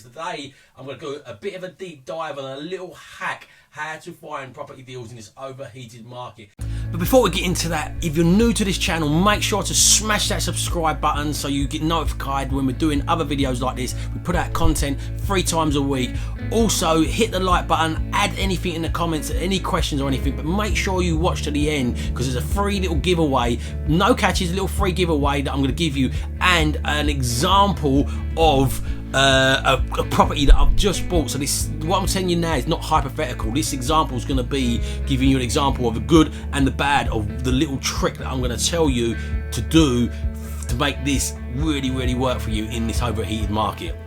business. Today I'm going to do a bit of a deep dive on a little hack how to find property deals in this overheated market. But before we get into that, if you're new to this channel, make sure to smash that subscribe button so you get notified when we're doing other videos like this. We put out content 3 times a week. Also, hit the like button, add anything in the comments, any questions or anything, but make sure you watch to the end because there's a free little giveaway, no catches, a little free giveaway that I'm going to give you, and an example of a property that I've just bought. So this, what I'm telling you now, is not hypothetical. This example is going to be giving you an example of the good and the bad of the little trick that I'm going to tell you to do to make this really work for you in this overheated market.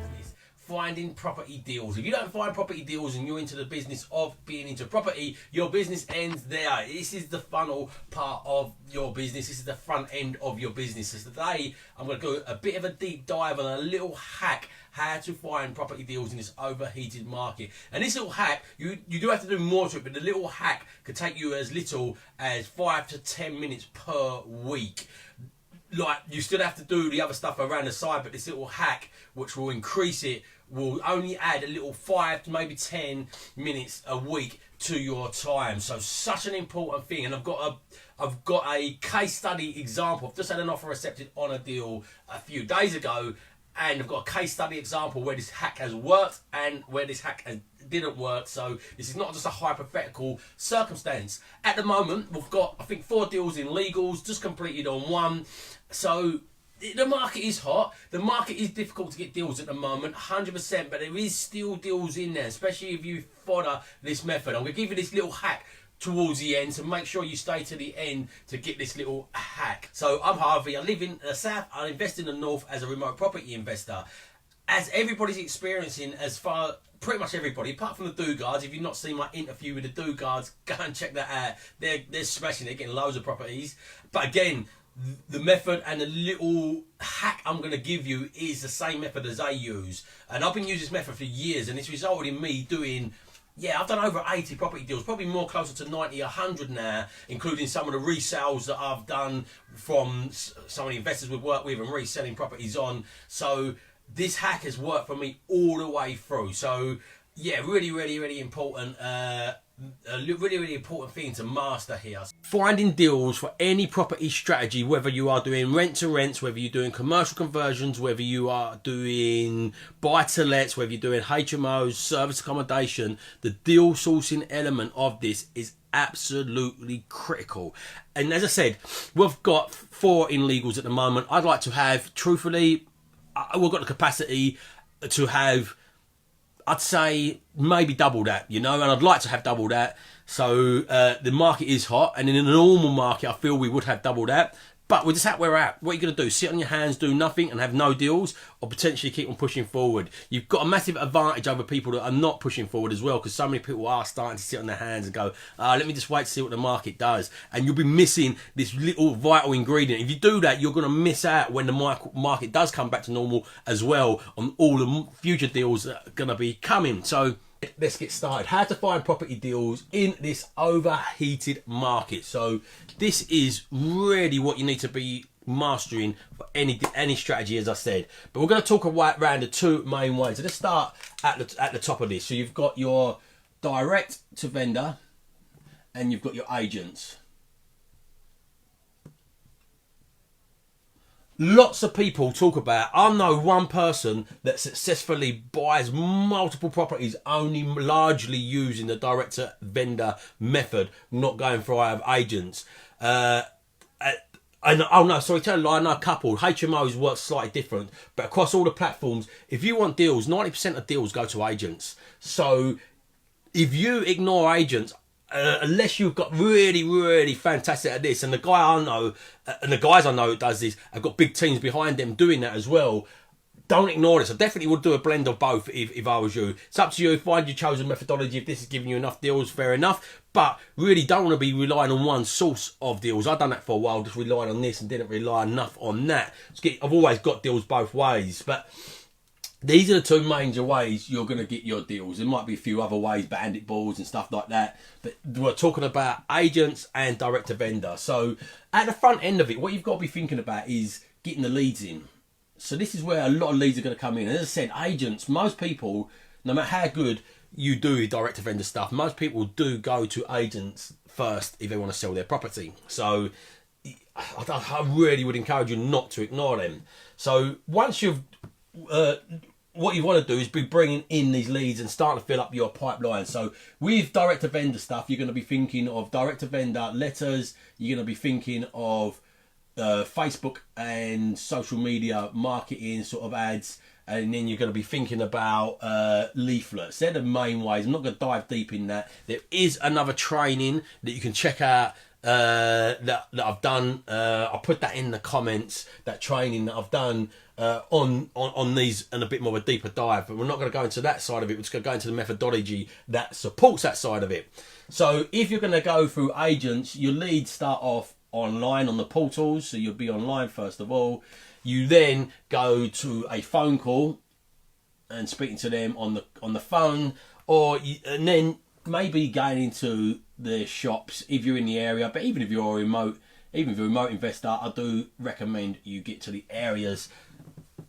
Finding property deals. If you don't find property deals and you're into the business of being into property, your business ends there. This is the funnel part of your business. This is the front end of your business. So today I'm going to do a bit of a deep dive on a little hack how to find property deals in this overheated market. And this little hack, you do have to do more to it, but the little hack could take you as little as 5 to 10 minutes per week. Like, you still have to do the other stuff around the side, but this little hack, which will increase it, will only add a little 5 to maybe 10 minutes a week to your time. So such an important thing. And I've got a case study example. I've just had an offer accepted on a deal a few days ago, and I've got a case study example where this hack has worked and where this hack didn't work. So this is not just a hypothetical circumstance. At the moment, we've got, I think, 4 deals in legals, just completed on 1. So the market is hot. The market is difficult to get deals at the moment, 100%, but there is still deals in there, especially if you follow this method. I'm going to give you this little hack towards the end, so make sure you stay to the end to get this little hack. So I'm Harvey. I live in the south. I invest in the north as a remote property investor. As everybody's experiencing, as far pretty much everybody, apart from the do-guards. If you've not seen my interview with the do-guards, go and check that out. They're smashing. They're getting loads of properties. But again, the method and the little hack I'm going to give you is the same method as I use. And I've been using this method for years, and it's resulted in me doing, I've done over 80 property deals, probably more closer to 90, 100 now, including some of the resales that I've done from some of the investors we've worked with and reselling properties on. So this hack has worked for me all the way through. So yeah, really important. A really important thing to master here. Finding deals for any property strategy, whether you are doing rent to rents, whether you're doing commercial conversions, whether you are doing buy to lets, whether you're doing HMOs, service accommodation, the deal sourcing element of this is absolutely critical. And as I said, we've got 4 in legals at the moment. I'd like to have, truthfully, we've got the capacity to have, I'd say maybe double that, and I'd like to have double that. So the market is hot, and in a normal market, I feel we would have double that. But we're just at where we're at. What are you going to do? Sit on your hands, do nothing, and have no deals, or potentially keep on pushing forward? You've got a massive advantage over people that are not pushing forward as well, because so many people are starting to sit on their hands and go, let me just wait to see what the market does. And you'll be missing this little vital ingredient. If you do that, you're going to miss out when the market does come back to normal as well on all the future deals that are going to be coming. So let's get started. How to find property deals in this overheated market. So this is really what you need to be mastering for any strategy, as I said. But we're going to talk around the 2 main ways. So let's start at the top of this. So you've got your direct to vendor and you've got your agents. Lots of people talk about, I know one person that successfully buys multiple properties only largely using the direct to vendor method, not going for agents. I know a couple. HMOs work slightly different, but across all the platforms, if you want deals, 90% of deals go to agents. So if you ignore agents, unless you've got really fantastic at this, and the guy I know, and the guys I know who does this, have got big teams behind them doing that as well. Don't ignore this. I definitely would do a blend of both if I was you. It's up to you. Find your chosen methodology. If this is giving you enough deals, fair enough. But really don't want to be relying on one source of deals. I've done that for a while, just relying on this and didn't rely enough on that. I've always got deals both ways, but these are the 2 major ways you're going to get your deals. There might be a few other ways, bandit balls and stuff like that. But we're talking about agents and direct to vendor. So at the front end of it, what you've got to be thinking about is getting the leads in. So this is where a lot of leads are going to come in. And as I said, agents, most people, no matter how good you do direct to vendor stuff, most people do go to agents first if they want to sell their property. So I really would encourage you not to ignore them. So once you've, what you want to do is be bringing in these leads and start to fill up your pipeline. So with direct to vendor stuff, you're going to be thinking of direct to vendor letters. You're going to be thinking of Facebook and social media marketing sort of ads, and then you're going to be thinking about leaflets. They're the main ways. I'm not going to dive deep in that. There is another training that you can check out that I've done. I'll put that in the comments, that training that I've done on these, and a bit more of a deeper dive, but we're not going to go into that side of it. We're just going to go into the methodology that supports that side of it. So if you're going to go through agents, your leads start off online on the portals, so you'll be online first of all. You then go to a phone call and speaking to them on the phone, and then maybe going into the shops if you're in the area. But even if you're a remote investor, I do recommend you get to the areas,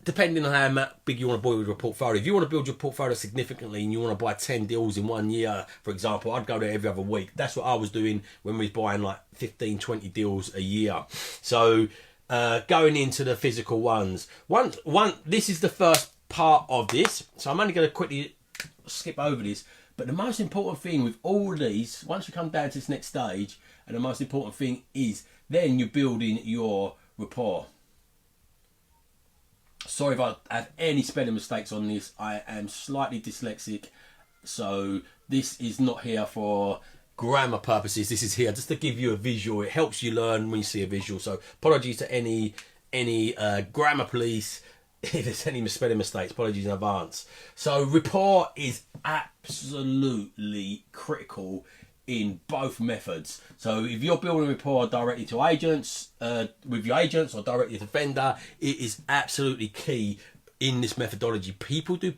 depending on how big you want to build your portfolio. If you want to build your portfolio significantly and you want to buy 10 deals in 1 year, for example, I'd go there every other week. That's what I was doing when we was buying like 15, 20 deals a year. So going into the physical ones. This is the first part of this. So I'm only going to quickly skip over this. But the most important thing with all these, once you come down to this next stage, and the most important thing is then you're building your rapport. Sorry if I have any spelling mistakes on this. I am slightly dyslexic, so this is not here for grammar purposes. This is here just to give you a visual. It helps you learn when you see a visual. So apologies to any grammar police if there's any spelling mistakes. Apologies in advance. So rapport is absolutely critical in both methods. So if you're building rapport directly to agents, with your agents, or directly to vendor, it is absolutely key in this methodology. People do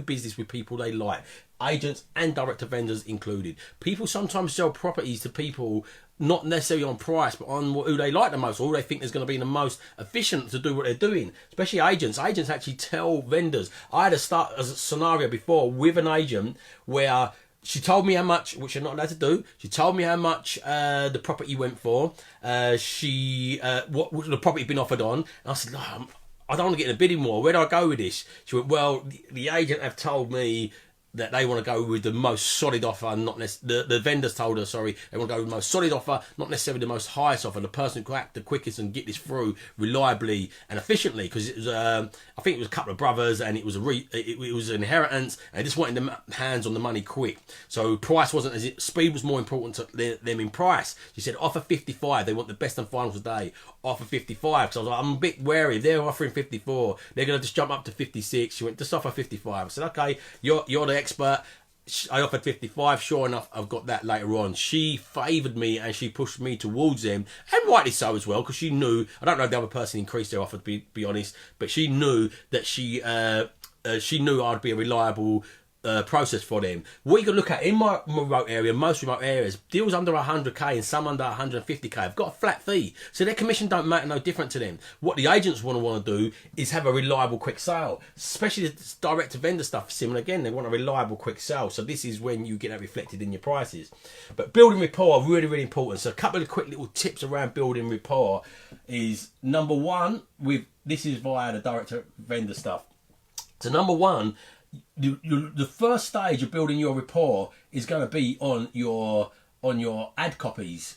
business with people they like, agents and direct to vendors included. People sometimes sell properties to people not necessarily on price, but on who they like the most, or who they think is going to be the most efficient to do what they're doing. Especially agents. Agents actually tell vendors. I had a scenario before with an agent where she told me how much, which you're not allowed to do. She told me how much the property went for. What the property had been offered on. And I said, no, I don't want to get in a bidding war. Where do I go with this? She went, well, the agent have told me that they want to go with the most solid offer, not the vendors told her, sorry, they want to go with the most solid offer, not necessarily the most highest offer, the person who could act the quickest and get this through reliably and efficiently, because it was, I think it was a couple of brothers, and it was it was an inheritance, and they just wanted them hands on the money quick. So price wasn't speed was more important to them in price. She said offer 55, they want the best and final today. Offer 55, because I was like, I'm a bit wary. If they're offering 54, they're going to just jump up to 56. She went, just offer 55. I said, okay, you're the expert. I offered 55. Sure enough, I've got that later on. She favoured me and she pushed me towards them, and rightly so as well, because she knew, I don't know if the other person increased their offer, to be honest, but she knew that she knew I'd be a reliable process for them. What you can look at in my remote area, most remote areas, deals under 100k and some under 150k have got a flat fee, so their commission don't matter no different to them. What the agents want to do is have a reliable quick sale, especially the direct to vendor stuff. Similar again, they want a reliable quick sale, so this is when you get that reflected in your prices. But building rapport, really important. So a couple of quick little tips around building rapport is, number one, this is via the direct to vendor stuff. So number one, the first stage of building your rapport is going to be on your ad copies,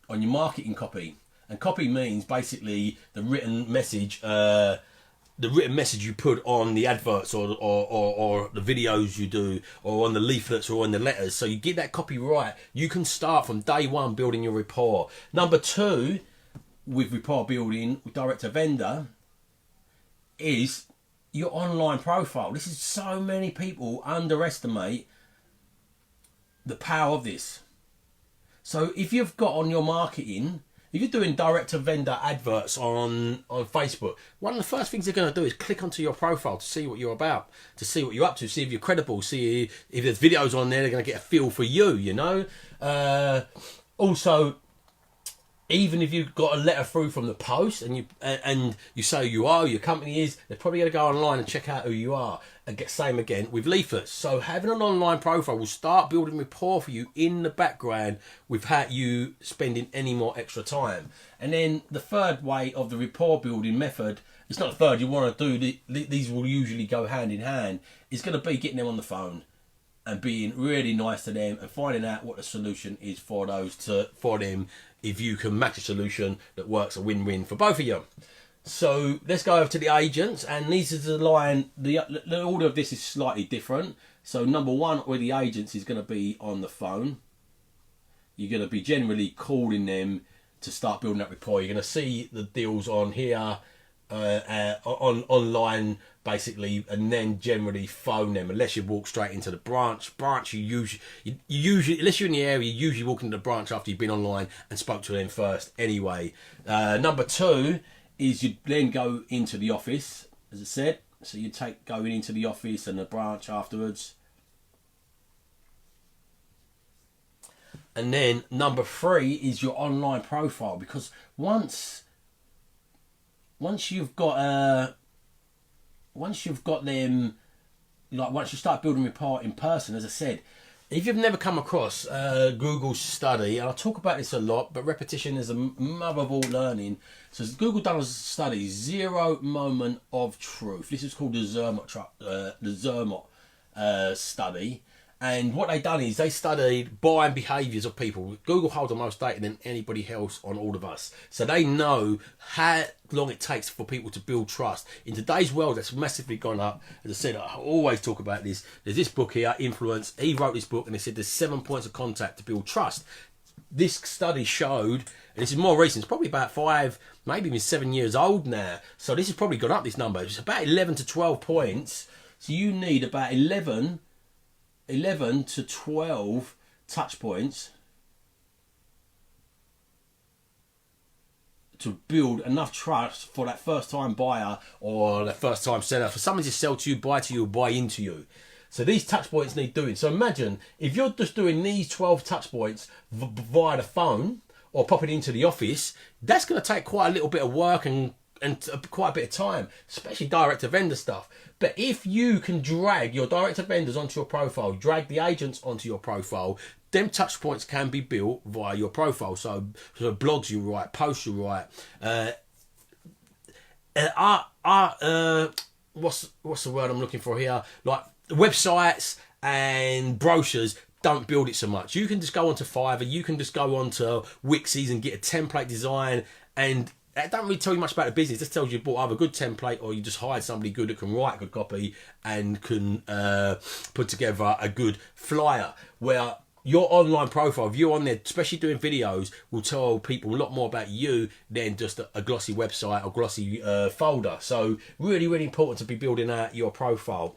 on your marketing copy. And copy means basically the written message you put on the adverts or the videos you do, or on the leaflets or on the letters. So you get that copy right, you can start from day one building your rapport. Number two, with rapport building with direct to vendor, is your online profile. This is, so many people underestimate the power of this. So if you've got on your marketing, if you're doing direct to vendor adverts on Facebook, one of the first things they're going to do is click onto your profile to see what you're about, to see what you're up to, see if you're credible, see if there's videos on there. They're going to get a feel for you, you know. Also, even if you've got a letter through from the post and you say who you are, your company is, they're probably going to go online and check out who you are. And get same again with leaflets. So having an online profile will start building rapport for you in the background without you spending any more extra time. And then the third way of the rapport building method, it's not the third, you want to do, these will usually go hand in hand, is going to be getting them on the phone and being really nice to them and finding out what the solution is for them, if you can match a solution that works a win-win for both of you. So let's go over to the agents, and this is the line, the order of this is slightly different. So number one with the agents is going to be on the phone. You're going to be generally calling them to start building that rapport. You're going to see the deals on here, online basically, and then generally phone them unless you walk straight into the branch. You usually, unless you're in the area, you usually walk into the branch after you've been online and spoke to them first anyway. Number two is you then go into the office, as I said. So you take going into the office and the branch afterwards. And then number three is your online profile, because once you've got them, like once you start building rapport in person, as I said, if you've never come across Google's study, and I talk about this a lot, but repetition is a mother of all learning. So Google done a study, 0 moment of truth. This is called the Zermatt study. And what they done is they studied buying behaviours of people. Google holds the most data than anybody else on all of us. So they know how long it takes for people to build trust. In today's world, that's massively gone up. As I said, I always talk about this. There's this book here, Influence. He wrote this book and he said there's 7 points of contact to build trust. This study showed, and this is more recent, it's probably about 5, maybe even 7 years old now. So this has probably gone up, this number. It's about 11 to 12 points. So you need about 11 to 12 touch points to build enough trust for that first time buyer or that first time seller, for someone to sell to you, buy into you. So these touch points need doing. So imagine if you're just doing these 12 touch points via the phone or popping into the office, that's going to take quite a little bit of work and quite a bit of time, especially direct to vendor stuff. But if you can drag your direct to vendors onto your profile, drag the agents onto your profile, them touch points can be built via your profile. So blogs you write, posts you write, what's the word I'm looking for here? Like websites and brochures don't build it so much. You can just go onto Fiverr, you can just go onto Wix's and get a template design, and that don't really tell you much about the business. It just tells you bought either a good template or you just hired somebody good that can write good copy and can put together a good flyer. Where your online profile, if you're on there, especially doing videos, will tell people a lot more about you than just a glossy website or glossy folder. So really, really important to be building out your profile.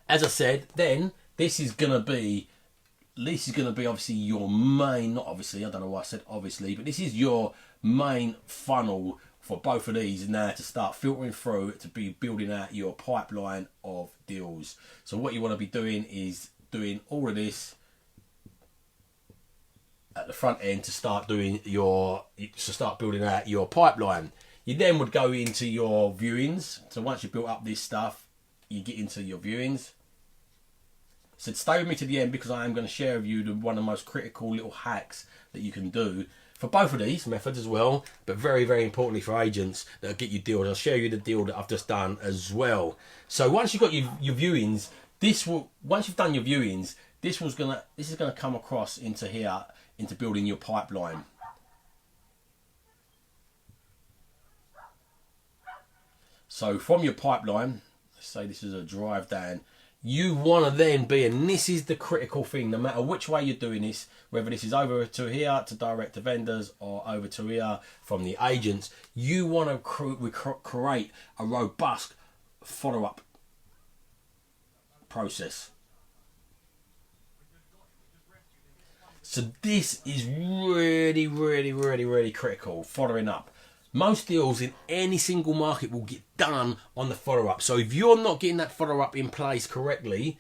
As I said, then this is going to be obviously your main, not obviously, I don't know why I said obviously, but this is your main funnel for both of these now to start filtering through, to be building out your pipeline of deals. So what you want to be doing is doing all of this at the front end to start building out your pipeline. You then would go into your viewings. So once you've built up this stuff, you get into your viewings. So stay with me to the end, because I am going to share with you one of the most critical little hacks that you can do for both of these methods as well, but very, very importantly for agents that get you deals. I'll share you the deal that I've just done as well. So once you've got your viewings, once you've done your viewings, this is gonna come across into here, into building your pipeline. So from your pipeline, let's say this is a drive down, you want to then be, and this is the critical thing, no matter which way you're doing this, whether this is over to here to direct to vendors or over to here from the agents, you want to create a robust follow-up process. So this is really, really, really, really critical, following up. Most deals in any single market will get done on the follow-up. So if you're not getting that follow-up in place correctly,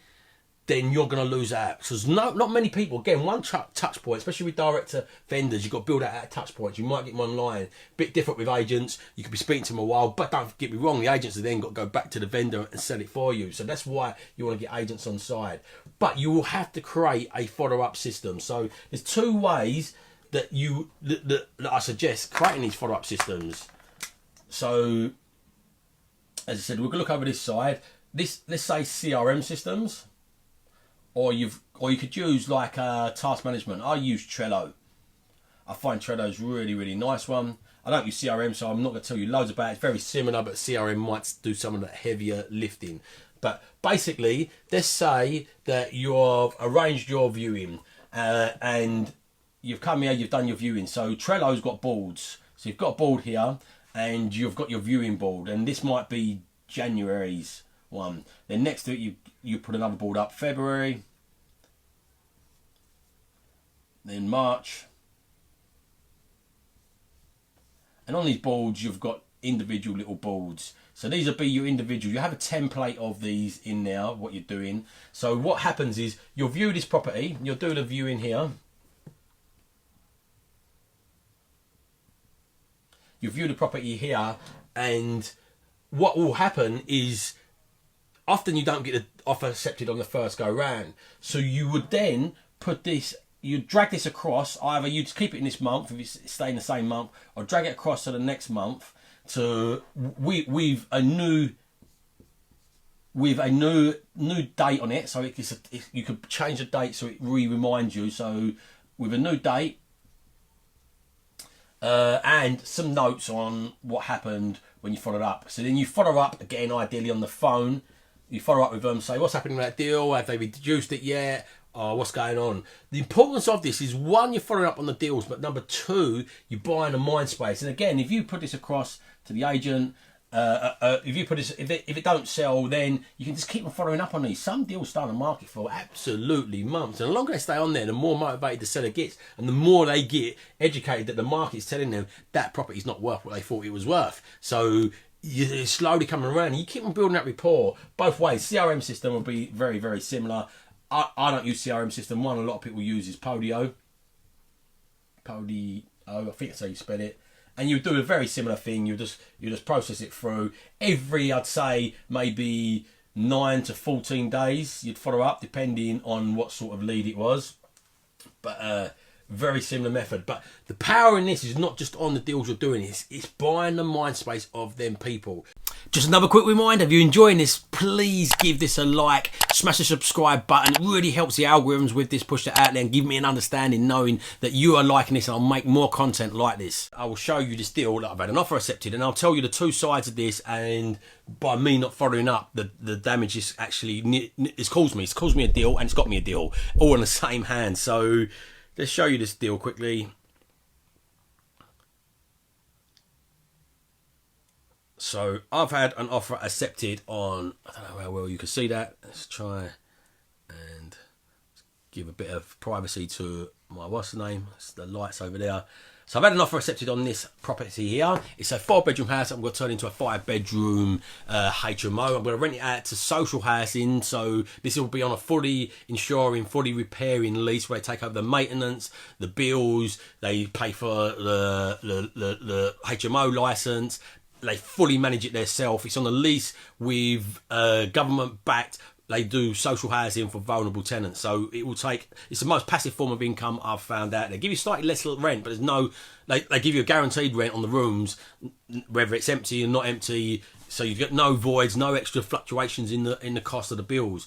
then you're going to lose out. Because not many people, again, one touch point, especially with direct to vendors, you've got to build out that touch points. You might get them online. Bit different with agents. You could be speaking to them a while, but don't get me wrong, the agents have then got to go back to the vendor and sell it for you. So that's why you want to get agents on side. But you will have to create a follow-up system. So there's two ways that that I suggest creating these follow-up systems. So, as I said, we're going to look over this side. Let's say CRM systems. Or you could use like task management. I use Trello. I find Trello's really, really nice one. I don't use CRM, so I'm not going to tell you loads about it. It's very similar, but CRM might do some of the heavier lifting. But basically, let's say that you've arranged your viewing and you've come here, you've done your viewing. So Trello's got boards. So you've got a board here and you've got your viewing board. And this might be January's one. Then next to it, you put another board up, February, then March, and on these boards you've got individual little boards. So these will be your individual. You have a template of these in there, what you're doing. So what happens is you'll view this property, you'll do the viewing here. You view the property here, and what will happen is often you don't get the offer accepted on the first go round. So you would then put this, you drag this across, either you'd keep it in this month if it's staying the same month, or drag it across to the next month to with a new date on it. So you could change the date so it reminds you. So with a new date and some notes on what happened when you followed up. So then you follow up again, ideally on the phone. You follow up with them, say what's happening with that deal, have they reduced it yet, or what's going on. The importance of this is, one, you're following up on the deals, but number two, you're buying a mind space. And again, if you put this across to the agent, if you put this, if it don't sell, then you can just keep on following up on these. Some deals stay on the market for absolutely months, and the longer they stay on there, the more motivated the seller gets, and the more they get educated that the market's telling them that property's not worth what they thought it was worth. So you're slowly coming around, and you keep on building that rapport both ways. CRM system will be very, very similar. I don't use CRM system. One a lot of people use is Podio. I think that's how you spell it. And you do a very similar thing. You just process it through every, I'd say, maybe 9 to 14 days. You'd follow up depending on what sort of lead it was. But very similar method. But the power in this is not just on the deals you're doing, it's buying the mind space of them people. Just another quick reminder, if you're enjoying this, please give this a like, smash the subscribe button. It really helps the algorithms with this, push it out there and give me an understanding knowing that you are liking this, and I'll make more content like this. I will show you this deal that I've had an offer accepted, and I'll tell you the two sides of this, and by me not following up, the damage is actually, it's caused me a deal, and it's got me a deal, all in the same hand. So let's show you this deal quickly. So I've had an offer accepted on, I don't know how well you can see that. Let's try and give a bit of privacy to my, what's the name? It's the lights over there. So I've had an offer accepted on this property here. It's a 4-bedroom house. I'm going to turn into a 5-bedroom HMO. I'm going to rent it out to social housing. So this will be on a fully insuring, fully repairing lease where they take over the maintenance, the bills, they pay for the HMO license. They fully manage it themselves. It's on a lease with government backed. They do social housing for vulnerable tenants. So it will take, it's the most passive form of income I've found out. They give you slightly less rent, but there's no, they give you a guaranteed rent on the rooms, whether it's empty or not empty. So you've got no voids, no extra fluctuations in the cost of the bills.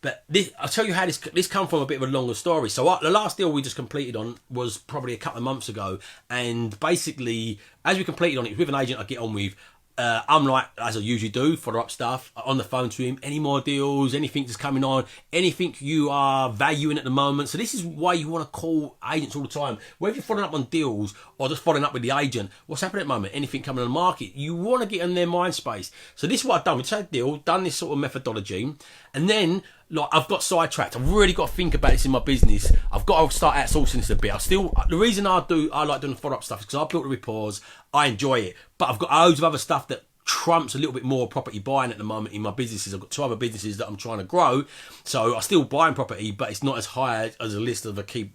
But this, I'll tell you how this come from a bit of a longer story. So the last deal we just completed on was probably a couple of months ago. And basically, as we completed on it, with an agent I get on with, I'm like, as I usually do, follow up stuff on the phone to him. Any more deals, anything that's coming on, anything you are valuing at the moment. So this is why you want to call agents all the time. Whether you're following up on deals or just following up with the agent, what's happening at the moment, anything coming on the market, you want to get in their mind space. So this is what I've done. We've taken a deal, done this sort of methodology, and then like I've got sidetracked. I've really got to think about this in my business. I've got to start outsourcing this a bit. The reason I like doing follow-up stuff is because I've built the rapport, I enjoy it, but I've got loads of other stuff that trumps a little bit more property buying at the moment in my businesses. I've got 2 other businesses that I'm trying to grow, so I'm still buying property, but it's not as high as a list of a key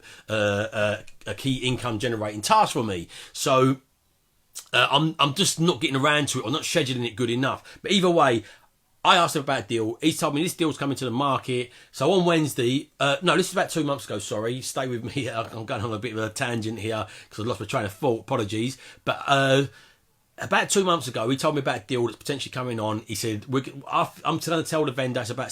income generating task for me. So I'm just not getting around to it, or not scheduling it good enough. But either way, I asked him about a deal. He's told me this deal's coming to the market. So on Wednesday, no, this is about 2 months ago, sorry. Stay with me. I'm going on a bit of a tangent here because I lost my train of thought. Apologies. But about 2 months ago, he told me about a deal that's potentially coming on. He said, I'm going to tell the vendor it's about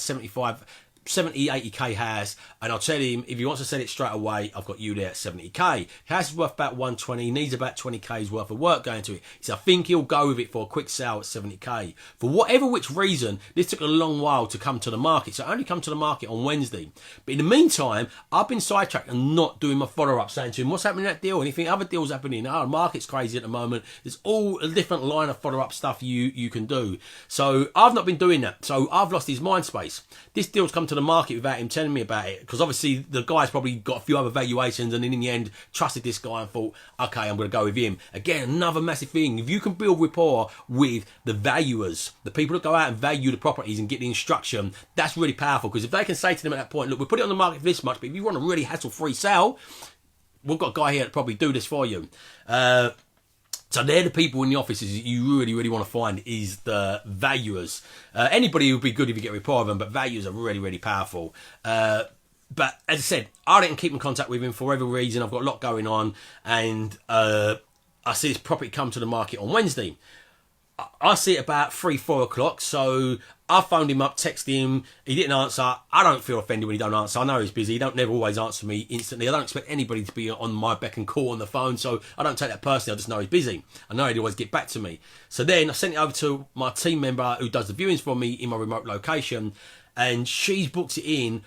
80k house, and I'll tell him if he wants to sell it straight away, I've got you there at 70k. House is worth about 120, needs about 20k's worth of work going to it. He said, I think he'll go with it for a quick sale at 70k. For whatever which reason, this took a long while to come to the market, so it only come to the market on Wednesday. But in the meantime, I've been sidetracked and not doing my follow-up, saying to him, what's happening in that deal? Anything other deals happening? Oh, the market's crazy at the moment. There's all a different line of follow-up stuff you can do. So I've not been doing that. So I've lost his mind space. This deal's come to the market without him telling me about it, because obviously the guy's probably got a few other valuations, and then in the end trusted this guy and thought, okay, I'm going to go with him. Again, another massive thing. If you can build rapport with the valuers, the people that go out and value the properties and get the instruction, that's really powerful, because if they can say to them at that point, look, we put it on the market for this much, but if you want a really hassle-free sale, we've got a guy here that probably do this for you. So they're the people in the offices that you really, really want to find, is the valuers. Anybody would be good if you get rapport with them, but valuers are really, really powerful. But as I said, I didn't keep in contact with him for whatever reason. I've got a lot going on, and I see this property come to the market on Wednesday. I see it about 3-4 o'clock, so I phoned him up, texted him. He didn't answer. I don't feel offended when he don't answer. I know he's busy. He don't never always answer me instantly. I don't expect anybody to be on my beck and call on the phone, so I don't take that personally. I just know he's busy. I know he'd always get back to me. So then I sent it over to my team member who does the viewings for me in my remote location, and she's booked it in.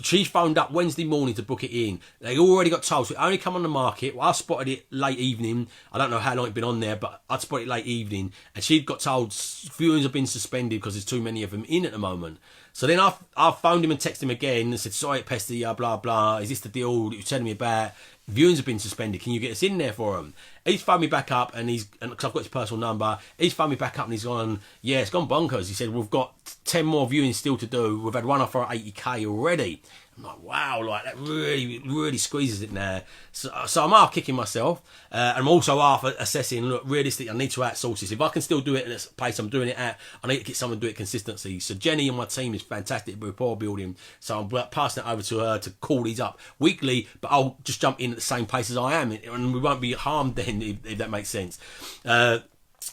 She phoned up Wednesday morning to book it in. They already got told, so it only come on the market. Well, I spotted it late evening. I don't know how long it'd been on there, but I'd spotted it late evening. And she'd got told viewings have been suspended because there's too many of them in at the moment. So then I phoned him and texted him again and said, sorry, Pesty, blah, blah. Is this the deal that you're telling me about? Viewings have been suspended. Can you get us in there for them? He's phoned me back up, and because I've got his personal number, he's phoned me back up and he's gone, yeah, it's gone bonkers. He said, we've got 10 more viewings still to do. We've had one offer at 80k already. I'm like, wow, like that really, really squeezes it now. So I'm half kicking myself. I'm also half assessing, look, realistically, I need to outsource this. If I can still do it at the pace I'm doing it at, I need to get someone to do it consistently. So Jenny and my team is fantastic at rapport building. So I'm passing it over to her to call these up weekly, but I'll just jump in at the same pace as I am, and we won't be harmed then, if that makes sense.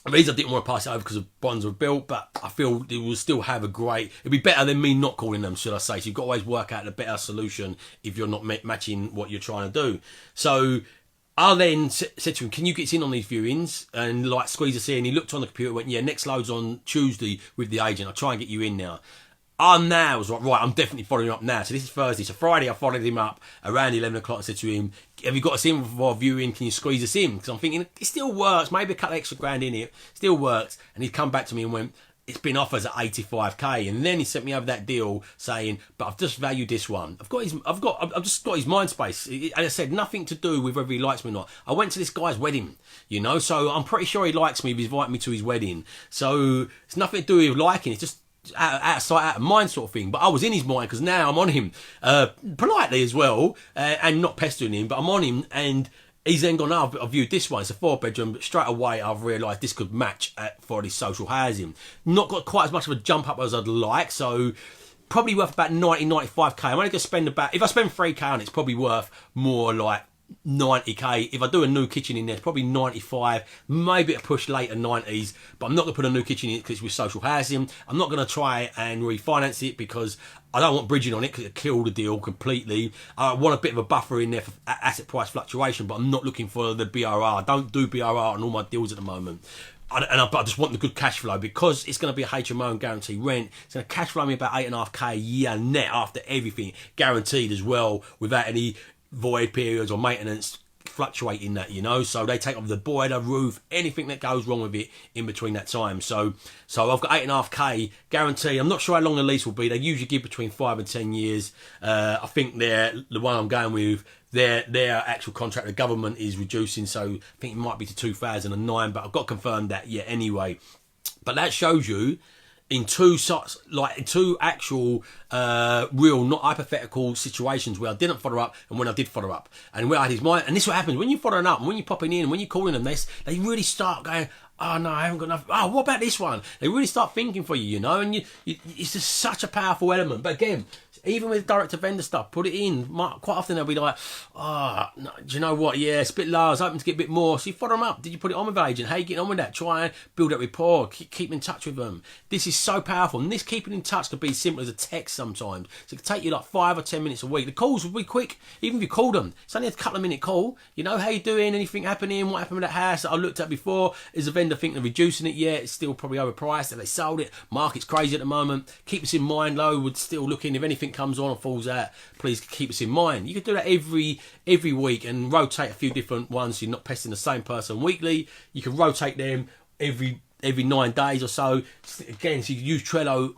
The reason I didn't want to pass it over because the bonds were built, but I feel it will still have a great... It'd be better than me not calling them, should I say. So you've got to always work out a better solution if you're not matching what you're trying to do. So I then said to him, can you get in on these viewings and like squeeze us in? He looked on the computer and went, yeah, next load's on Tuesday with the agent. I'll try and get you in now. I was like, right, I'm definitely following up now. So this is Thursday. So Friday, I followed him up around 11 o'clock and said to him, have you got us in for a viewing? Can you squeeze us in? Because I'm thinking, it still works. Maybe a couple of extra grand in it. Still works. And he'd come back to me and went, it's been offers at 85k. And then he sent me over that deal saying, but I've just valued this one. I've just got his mind space. And I said, nothing to do with whether he likes me or not. I went to this guy's wedding, so I'm pretty sure he likes me if he's invited me to his wedding. So it's nothing to do with liking. It's just out of sight, out of mind sort of thing. But I was in his mind because now I'm on him, politely as well, and not pestering him, but I'm on him. And he's then gone, oh, I've viewed this one, it's a 4-bedroom, but straight away I've realised this could match for this social housing. Not got quite as much of a jump up as I'd like, so probably worth about 95k. I'm only going to spend if I spend 3k on it, it's probably worth more like 90k. If I do a new kitchen in there, it's probably 95, maybe a push later 90s, but I'm not going to put a new kitchen in it because it's with social housing. I'm not going to try and refinance it because I don't want bridging on it because it'll kill the deal completely. I want a bit of a buffer in there for asset price fluctuation, but I'm not looking for the BRR. I don't do BRR on all my deals at the moment. I just want the good cash flow because it's going to be a HMO and guaranteed rent. It's going to cash flow me about 8.5k a year net after everything, guaranteed as well, without any void periods or maintenance fluctuating that, so they take off the boiler, roof, anything that goes wrong with it in between that time. So I've got 8.5k guarantee. I'm not sure how long the lease will be. They usually give between 5 and 10 years. I think the one I'm going with, their actual contract, the government is reducing, so I think it might be to 2009, but I've got confirmed that yet anyway. But that shows you in two actual real, not hypothetical situations where I didn't follow up and when I did follow up, and where I had his mind. And this is what happens when you're following up and when you're popping in and when you're calling them. They really start going, oh no, I haven't got enough. Oh, what about this one? They really start thinking for you, you know. And it's just such a powerful element. But again, even with direct to vendor stuff, put it in. Quite often they'll be like, oh, no, do you know what? Yeah, it's a bit low. I was hoping to get a bit more. So you follow them up. Did you put it on with an agent? How you getting on with that? Try and build that rapport. Keep in touch with them. This is so powerful. And this keeping in touch could be as simple as a text sometimes. So it could take you like 5 or 10 minutes a week. The calls will be quick. Even if you call them, it's only a couple of minute call. You know, how you doing? Anything happening? What happened with that house that I looked at before? Is the vendor thinking of reducing it yet? It's still probably overpriced. Have they sold it? Market's crazy at the moment. Keep us in mind, though. We're still looking. If anything comes on or falls out, please keep us in mind. You can do that every week and rotate a few different ones. So you're not pestering the same person weekly. You can rotate them every 9 days or so. Again, so you can use Trello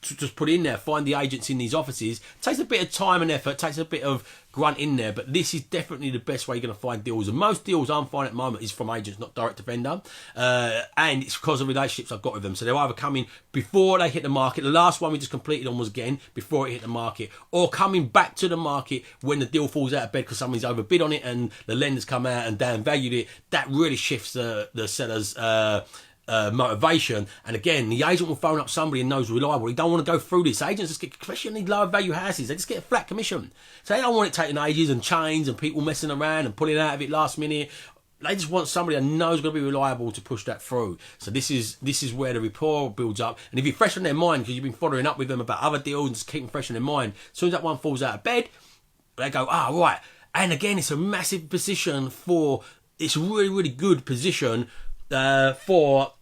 to just put in there, find the agents in these offices. It takes a bit of time and effort, takes a bit of grunt in there, but this is definitely the best way you're going to find deals. And most deals I'm finding at the moment is from agents, not direct to vendor, and it's because of relationships I've got with them. So they're either coming before they hit the market. The last one we just completed on was again before it hit the market, or coming back to the market when the deal falls out of bed because somebody's overbid on it and the lenders come out and downvalued it. That really shifts the seller's motivation. And again, the agent will phone up somebody and knows reliable. He don't want to go through this. Agents just get, especially in these lower value houses, they just get a flat commission. So they don't want it taking ages and chains and people messing around and pulling out of it last minute. They just want somebody that knows going to be reliable to push that through. So this is where the rapport builds up. And if you're fresh on their mind because you've been following up with them about other deals and just keep them fresh on their mind, as soon as that one falls out of bed, they go, right. And again, it's a massive position it's a really, really good position for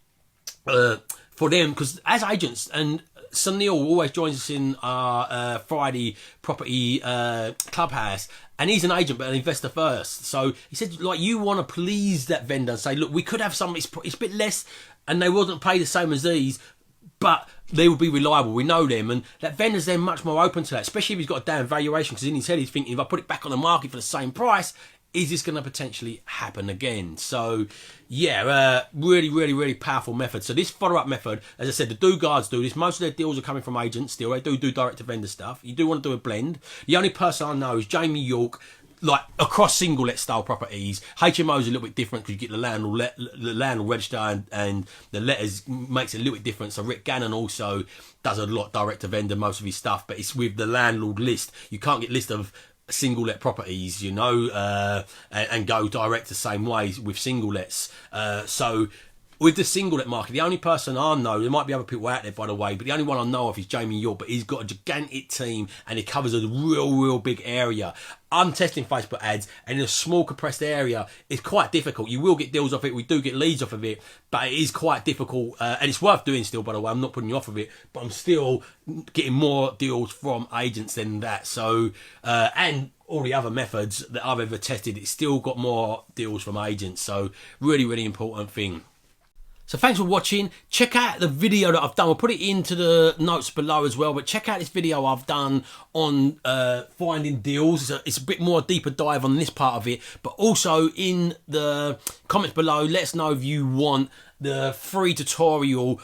them, because as agents, and Sunil always joins us in our Friday property clubhouse, and he's an agent but an investor first. So he said, like, you want to please that vendor and say, look, we could have something, it's a bit less and they wouldn't pay the same as these, but they will be reliable. We know them, and that vendor's then much more open to that, especially if he's got a down valuation, because in his head he's thinking, if I put it back on the market for the same price, is this going to potentially happen again? So yeah, really, really, really powerful method. So this follow-up method, as I said, the guards do this. Most of their deals are coming from agents still. They do direct to vendor stuff. You do want to do a blend. The only person I know is Jamie York, like across single let style properties. HMO is a little bit different because you get the landlord register and the letters makes it a little bit different. So Rick Gannon also does a lot direct to vendor, most of his stuff, but it's with the landlord list. You can't get list of single let properties, you know, and go direct the same way with single lets. So with the single let market, the only person I know, there might be other people out there by the way, but the only one I know of is Jamie York, but he's got a gigantic team and he covers a real big area. I'm testing Facebook ads, and in a small compressed area, it's quite difficult. You will get deals off it. We do get leads off of it, but it is quite difficult, and it's worth doing still, by the way. I'm not putting you off of it, but I'm still getting more deals from agents than that. So, and all the other methods that I've ever tested, it's still got more deals from agents. So really important thing. So thanks for watching. Check out the video that I've done. We'll put it into the notes below as well, but check out this video I've done on finding deals. It's a bit more deeper dive on this part of it, but also in the comments below, let us know if you want the free tutorial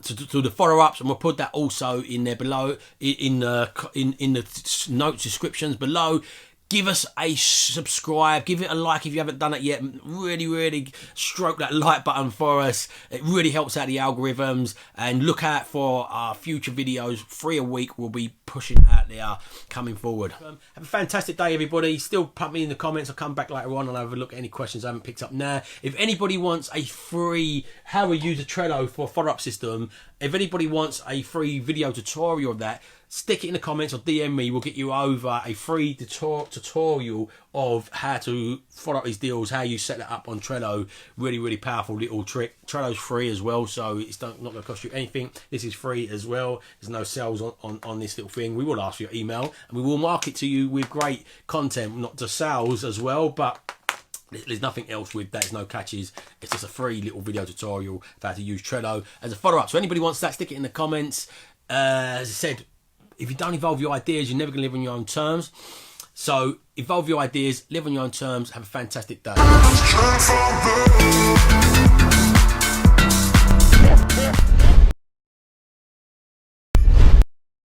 to the follow-ups, and we'll put that also in there below, in the notes descriptions below. Give us a subscribe, give it a like if you haven't done it yet. Really stroke that like button for us. It really helps out the algorithms, and look out for our future videos. 3 a week we'll be pushing out there coming forward. Have a fantastic day, everybody. Still put me in the comments. I'll come back later on and have a look at any questions I haven't picked up now. If anybody wants a free how we use a Trello for a follow-up system, if anybody wants a free video tutorial of that, stick it in the comments or DM me. We'll get you over a free tutorial of how to follow up these deals, how you set that up on Trello. Really powerful little trick. Trello's free as well, so it's not going to cost you anything. This is free as well. There's no sales on this little thing. We will ask for your email and we will market to you with great content, not just sales as well, but there's nothing else with that. There's no catches. It's just a free little video tutorial of how to use Trello as a follow-up. So anybody wants that, stick it in the comments. As I said, if you don't evolve your ideas, you're never going to live on your own terms. So evolve your ideas, live on your own terms. Have a fantastic day.